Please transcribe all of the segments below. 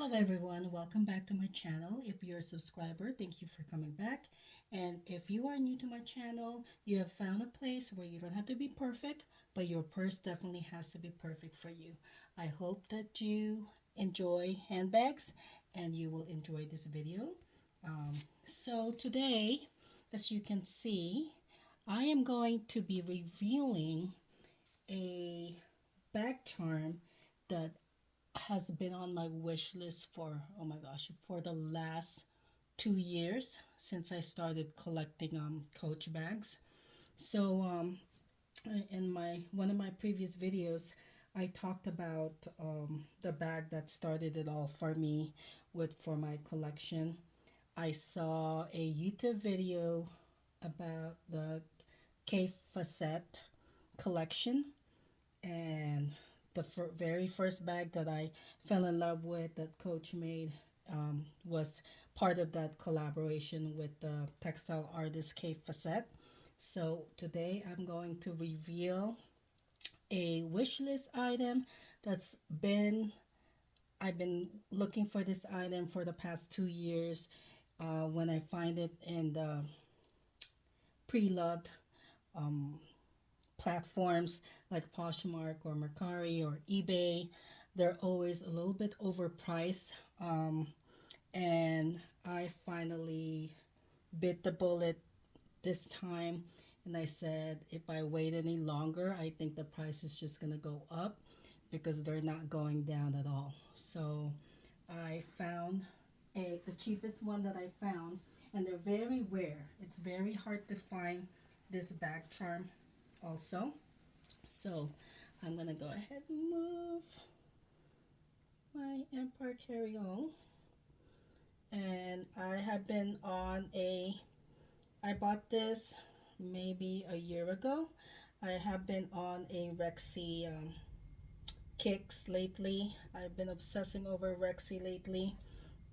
Hello everyone, welcome back to my channel. If you're a subscriber, thank you for coming back. And if you are new to my channel, you have found a place where you don't have to be perfect, but your purse definitely has to be perfect for you. I hope that you enjoy handbags and you will enjoy this video. So today, as you can see, I am going to be revealing a bag charm that has been on my wish list for, oh my gosh, for the last 2 years since I started collecting Coach bags. So in my one of my previous videos, I talked about the bag that started it all for me with for my collection. I saw a YouTube video about the K Facette collection, and the very first bag that I fell in love with that Coach made was part of that collaboration with the textile artist K Facette. So today I'm going to reveal a wish list item that's been I've been looking for this item for the past 2 years. When I find it in the pre-loved um, platforms like Poshmark or Mercari or eBay, they're always a little bit overpriced. And I finally bit the bullet this time, and I said if I wait any longer, I think the price is just going to go up because they're not going down at all. So I found the cheapest one that I found, and they're very rare. It's very hard to find this bag charm also. So I'm gonna go ahead and move my Empire carry-all. And I have been on I bought this maybe a year ago. I have been on a Rexy kicks lately. I've been obsessing over Rexy lately,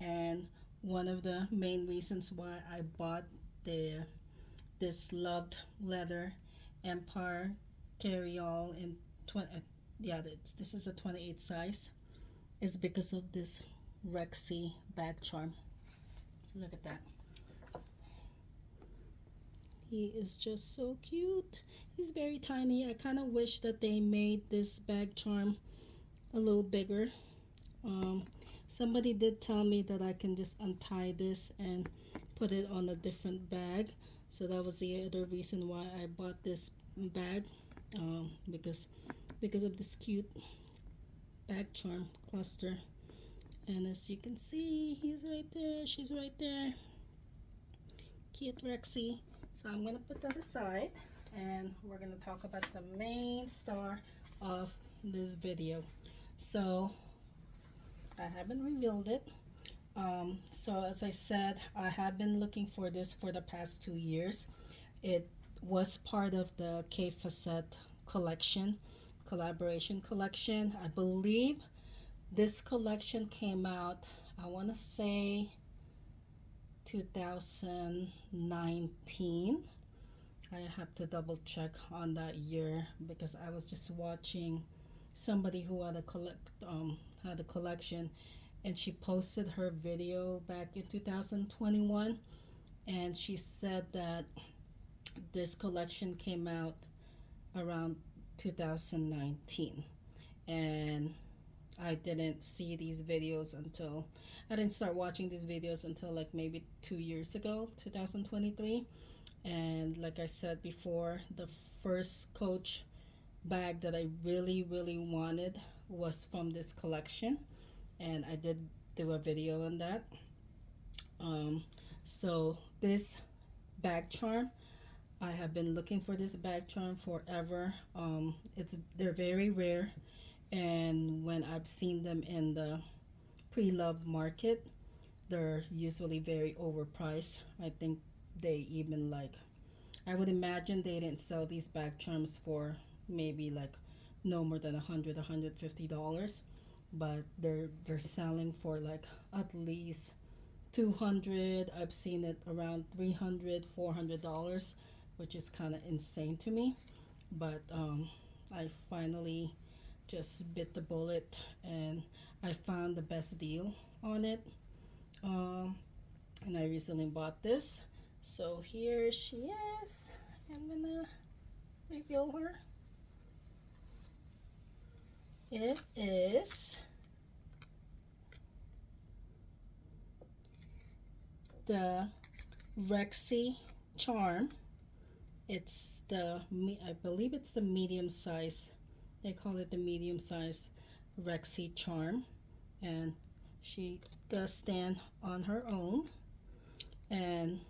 and one of the main reasons why I bought the this loved leather Empire carry-all in 20, yeah, this is a 28 size, is because of this Rexy bag charm. Look at that. He is just so cute. He's very tiny. I kind of wish that they made this bag charm a little bigger. Um, Somebody did tell me that I can just untie this and put it on a different bag. So that was the other reason why I bought this bag, because of this cute bag charm cluster. And as you can see, he's right there. She's right there. Cute Rexy. So I'm gonna put that aside, and we're gonna talk about the main star of this video. So I haven't revealed it. So as I said, I have been looking for this for the past 2 years. It was part of the K Facette collection, collaboration collection. I believe this collection came out, I want to say 2019. I have to double check on that year because I was just watching somebody who had a collection, and she posted her video back in 2021, and she said that this collection came out around 2019, and I didn't see these videos until I didn't start watching these videos until like maybe 2 years ago, 2023. And like I said before, the first Coach bag that I really wanted was from this collection, and I did do a video on that. So this bag charm, I have been looking for this bag charm forever. They're very rare, and when I've seen them in the pre-love market, they're usually very overpriced. I think they even like, I would imagine they didn't sell these bag charms for maybe like no more than $150, but they're selling for like at least 200. I've seen it around $300, $400, which is kind of insane to me. But I finally just bit the bullet and I found the best deal on it. Um, and I recently bought this. So here she is. I'm gonna reveal her. It is the Rexy Charm. It's the, I believe it's the medium size. They call it the medium size Rexy Charm. And she does stand on her own. And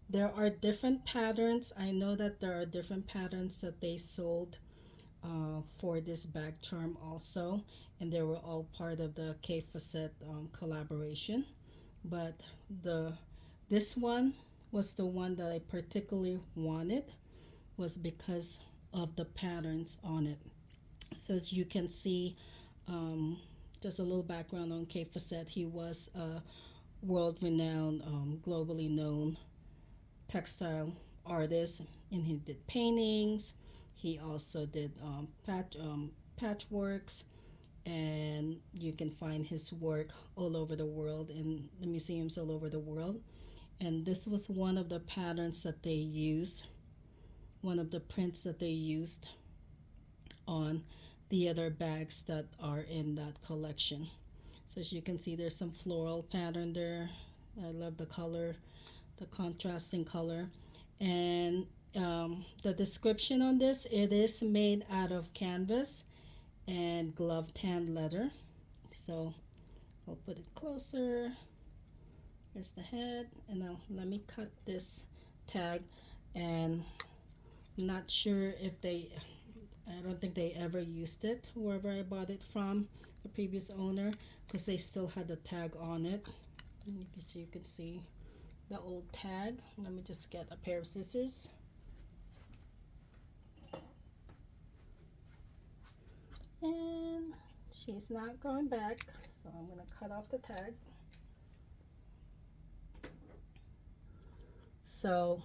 there are different patterns. I know that there are different patterns that they sold for this bag charm also, and they were all part of the K Facet collaboration. But the this one was the one that I particularly wanted, was because of the patterns on it. So as you can see, just a little background on K Facet. He was a world-renowned, globally known textile artist, and he did paintings. He also did patchworks, and you can find his work all over the world in the museums all over the world. And this was one of the patterns that they used, one of the prints that they used on the other bags that are in that collection. So as you can see, there's some floral pattern there. I love the color, the contrasting color. And the description on this, it is made out of canvas and glove tanned leather. So I'll put it closer. Here's the head, and now let me cut this tag. And I'm not sure if they, I don't think they ever used it wherever I bought it from, the previous owner, because they still had the tag on it. And you can see the old tag. Let me just get a pair of scissors. And she's not going back, so I'm going to cut off the tag. So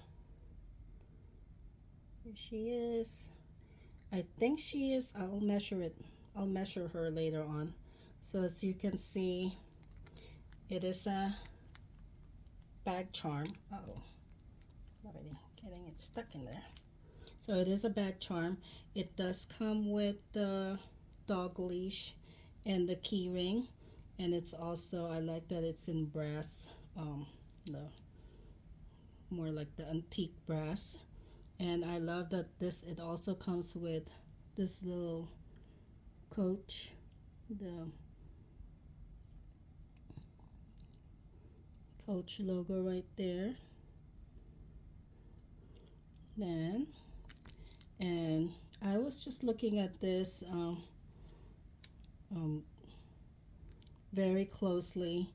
here she is. I think she is, I'll measure it. I'll measure her later on. So as you can see, it is a bag charm. Uh-oh, already getting it stuck in there. So it is a bag charm. It does come with the dog leash and the key ring, and it's also, I like that it's in brass, the more like the antique brass. And I love that this, it also comes with this little Coach, the Coach logo right there. Then, and I was just looking at this very closely,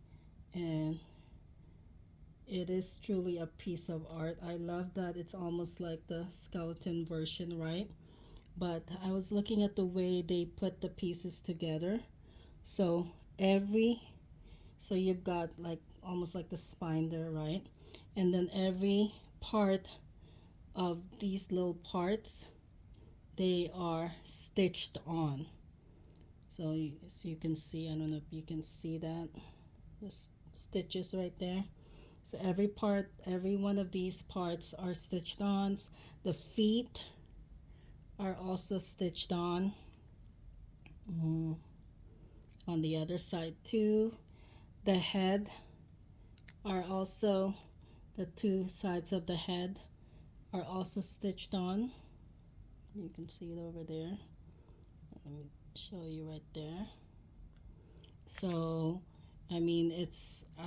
and it is truly a piece of art. I love that it's almost like the skeleton version, right? But I was looking at the way they put the pieces together. So so you've got like almost like the spine there, right? And then every part of these little parts, they are stitched on. So as you can see, I don't know if you can see that, the stitches right there. So every part, every one of these parts are stitched on. The feet are also stitched on. On the other side too. The head are also, the two sides of the head are also stitched on. You can see it over there. Let me show you right there. So I mean,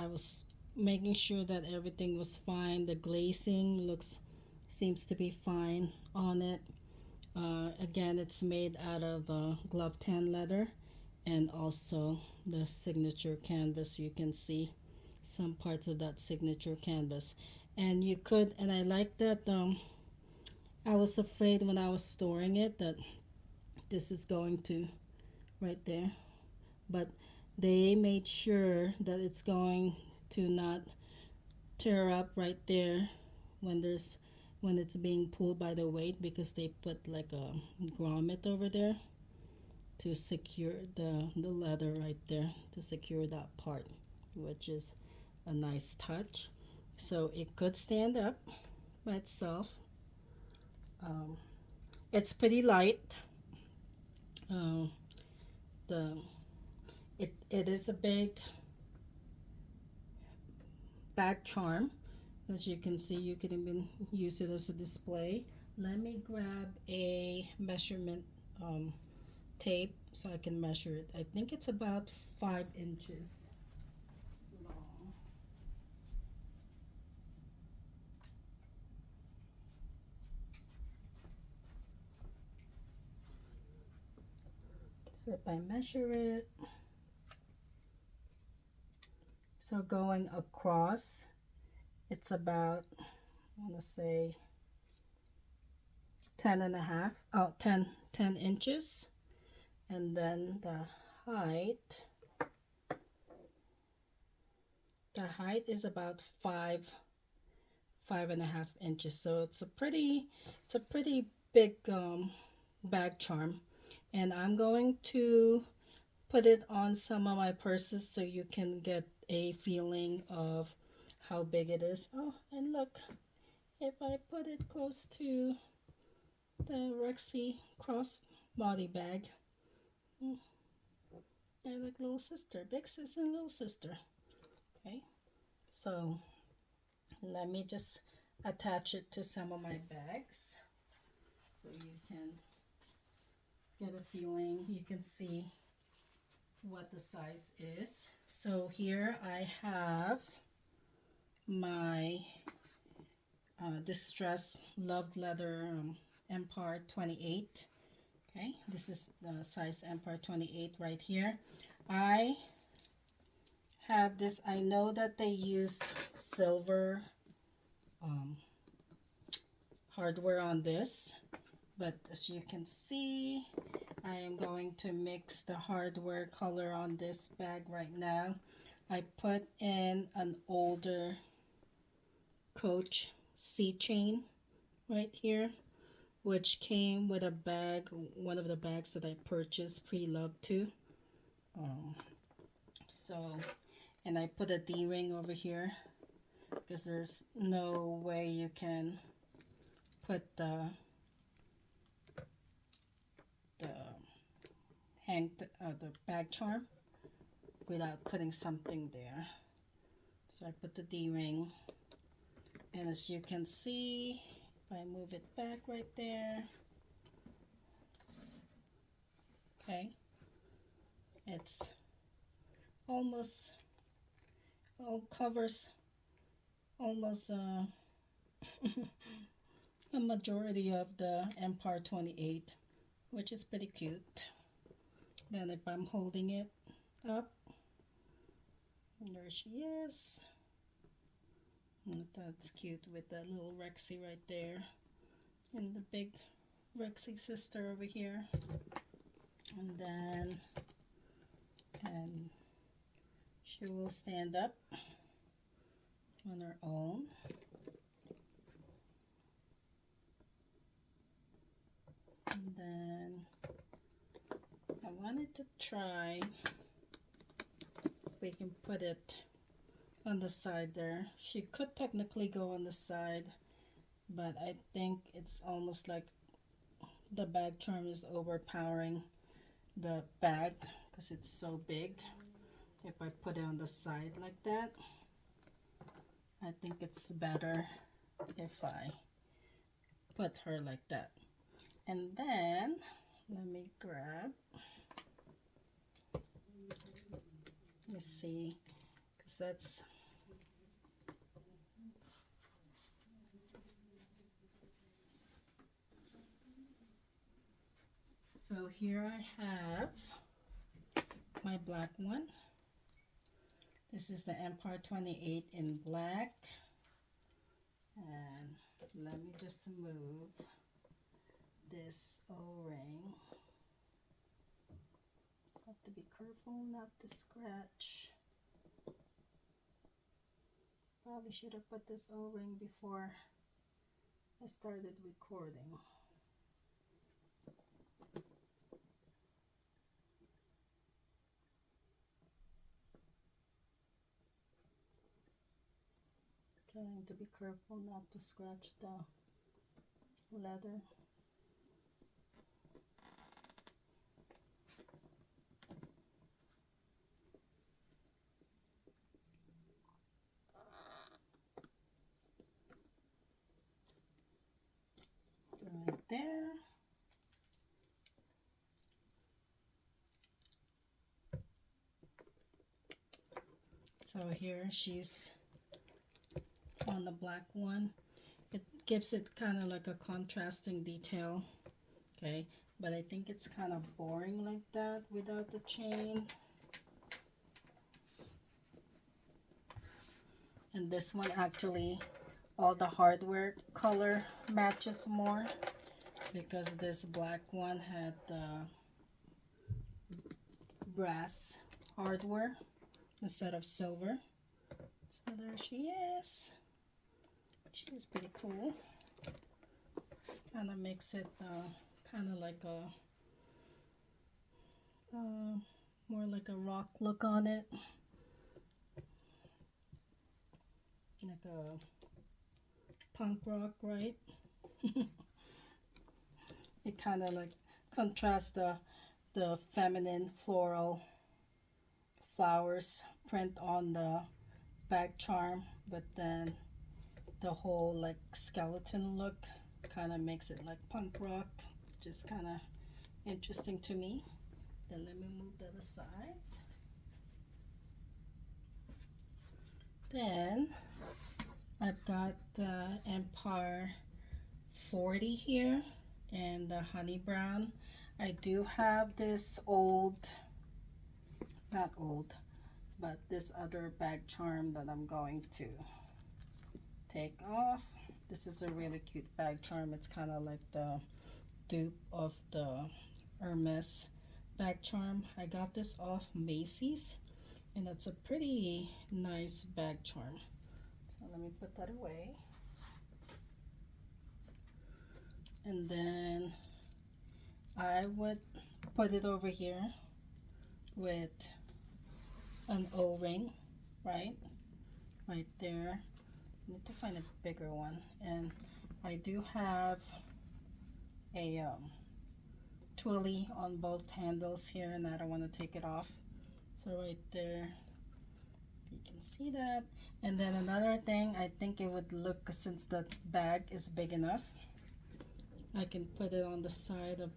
I was making sure that everything was fine. The glazing seems to be fine on it. Again, it's made out of glove tan leather, and also the signature canvas. You can see some parts of that signature canvas, and you could, and I like that. I was afraid when I was storing it that this is going to, right there, but they made sure that it's going to not tear up right there when it's being pulled by the weight, because they put like a grommet over there. to secure the leather right there, to secure that part, which is a nice touch. So it could stand up by itself. um, it's pretty light. um, the it is a big bag charm. As you can see, you can even use it as a display. Let me grab a measurement tape so I can measure it. I think it's about 5 inches long. So if I measure it, so going across, it's about, I want to say 10 and a half, 10 inches. And then the height is about 5.5 inches. So it's a pretty big bag charm. And I'm going to put it on some of my purses so you can get a feeling of how big it is. Oh, and look, if I put it close to the Rexy crossbody bag, I like little sister, big sis and little sister. Okay, so let me just attach it to some of my bags so you can get a feeling. You can see what the size is. So here I have my distressed loved leather Empire 28. Okay, this is the size Empire 28 right here. I have this. I know that they used silver hardware on this, but as you can see, I am going to mix the hardware color on this bag right now. I put in an older Coach C chain right here, which came with a bag, one of the bags that I purchased pre-loved to. So, and I put a D-ring over here because there's no way you can put the the bag charm without putting something there. So I put the D-ring, and as you can see, if I move it back right there, okay, it's almost all covers almost a majority of the Empire 28, which is pretty cute. Then if I'm holding it up, there she is. And that's cute with that little Rexy right there, and the big Rexy sister over here. And then she will stand up on her own. And then I wanted to try if we can put it on the side there. She could technically go on the side, but I think it's almost like the bag charm is overpowering the bag because it's so big. If I put it on the side like that, I think it's better if I put her like that. And then let me grab, let me see, because that's, so here I have my black one. This is the Empire 28 in black. And let me just move this O-ring. Have to be careful not to scratch. Probably should have put this O-ring before I started recording. Trying to be careful not to scratch the leather. Right there. So here she's on the black one. It gives it kind of like a contrasting detail. Okay, but I think it's kind of boring like that without the chain. And this one actually, all the hardware color matches more because this black one had the brass hardware instead of silver. So there she is. She's pretty cool. Kind of makes it kind of like a more like a rock look on it, like a punk rock, right? It kind of like contrasts the feminine floral flowers print on the bag charm, but then the whole like skeleton look kind of makes it like punk rock. Just kind of interesting to me. Then let me move that aside. Then I've got Empire 40 here and the honey brown. I do have this old, not old, but this other bag charm that I'm going to take off. This is a really cute bag charm. It's kind of like the dupe of the Hermes bag charm. I got this off Macy's and it's a pretty nice bag charm. So let me put that away. And then I would put it over here with an O-ring, right there. I need to find a bigger one, and I do have a twilly on both handles here, and I don't want to take it off. So right there, you can see that. And then another thing, I think it would look, since the bag is big enough, I can put it on the side of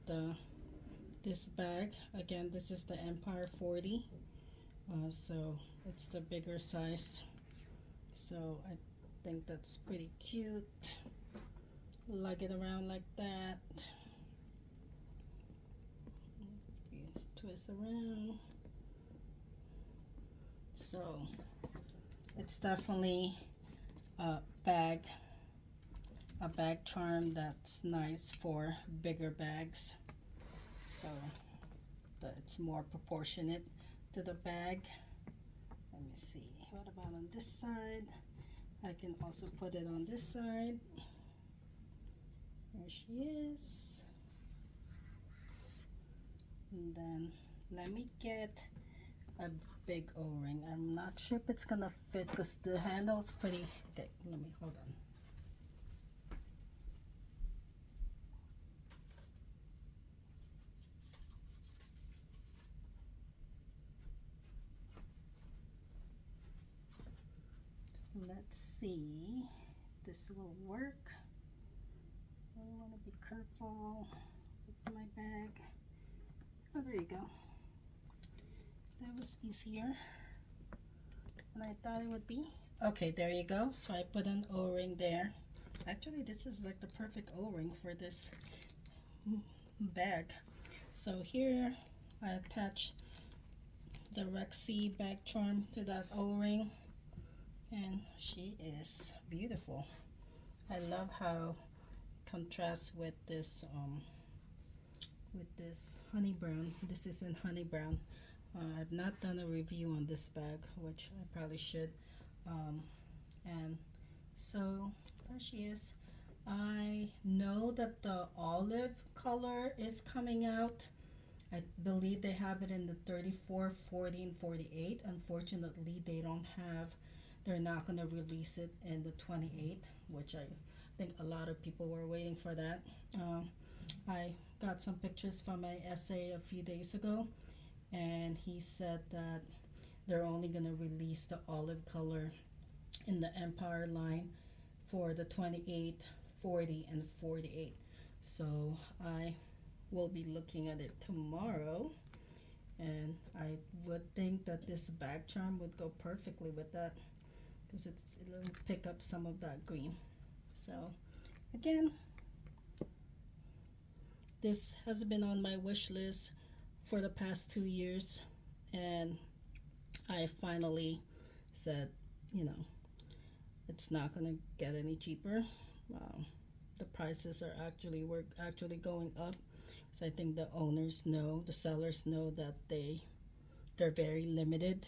this bag. Again, this is the Empire 40, so it's the bigger size. So I think that's pretty cute. Lug it around like that. Twist around. So it's definitely a bag charm that's nice for bigger bags. So it's more proportionate to the bag. Let me see. What about on this side? I can also put it on this side. There she is. And then let me get a big O-ring. I'm not sure if it's gonna fit because the handle's pretty thick. Let me hold on. Let's see. This will work. I want to be careful with my bag. Oh, there you go. That was easier than I thought it would be. Okay, there you go. So I put an O-ring there. Actually, this is like the perfect O-ring for this bag. So here I attach the Rexy bag charm to that O-ring, and she is beautiful. I love how it contrasts with this honey brown. This is in honey brown. I've not done a review on this bag, which I probably should. And so there she is. I know that the olive color is coming out. I believe they have it in the 34, 40, and 48. Unfortunately, they don't have they're not going to release it in the 28th, which I think a lot of people were waiting for that. I got some pictures from my essay a few days ago, and he said that they're only going to release the olive color in the Empire line for the 28, 40, and 48. So I will be looking at it tomorrow, and I would think that this bag charm would go perfectly with that because it'll pick up some of that green. So again, this has been on my wish list for the past 2 years, and I finally said, you know, it's not gonna get any cheaper. The prices are actually going up, so I think the owners know, the sellers know that they're very limited.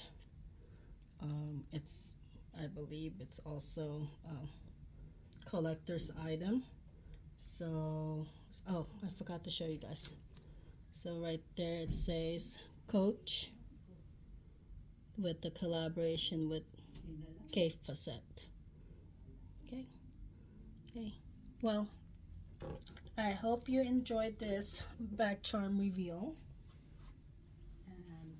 It's I believe it's also a collector's item. So oh, I forgot to show you guys. So right there it says Coach with the collaboration with K Facette. Okay. Okay. Well, I hope you enjoyed this bag charm reveal. And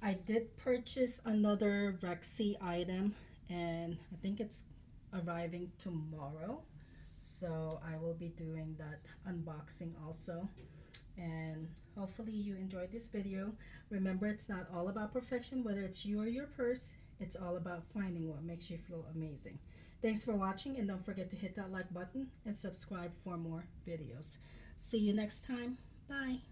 I did purchase another Rexy item, and I think it's arriving tomorrow. So I will be doing that unboxing also. And hopefully you enjoyed this video. Remember, it's not all about perfection, whether it's you or your purse. It's all about finding what makes you feel amazing. Thanks for watching, and don't forget to hit that like button and subscribe for more videos. See you next time. Bye.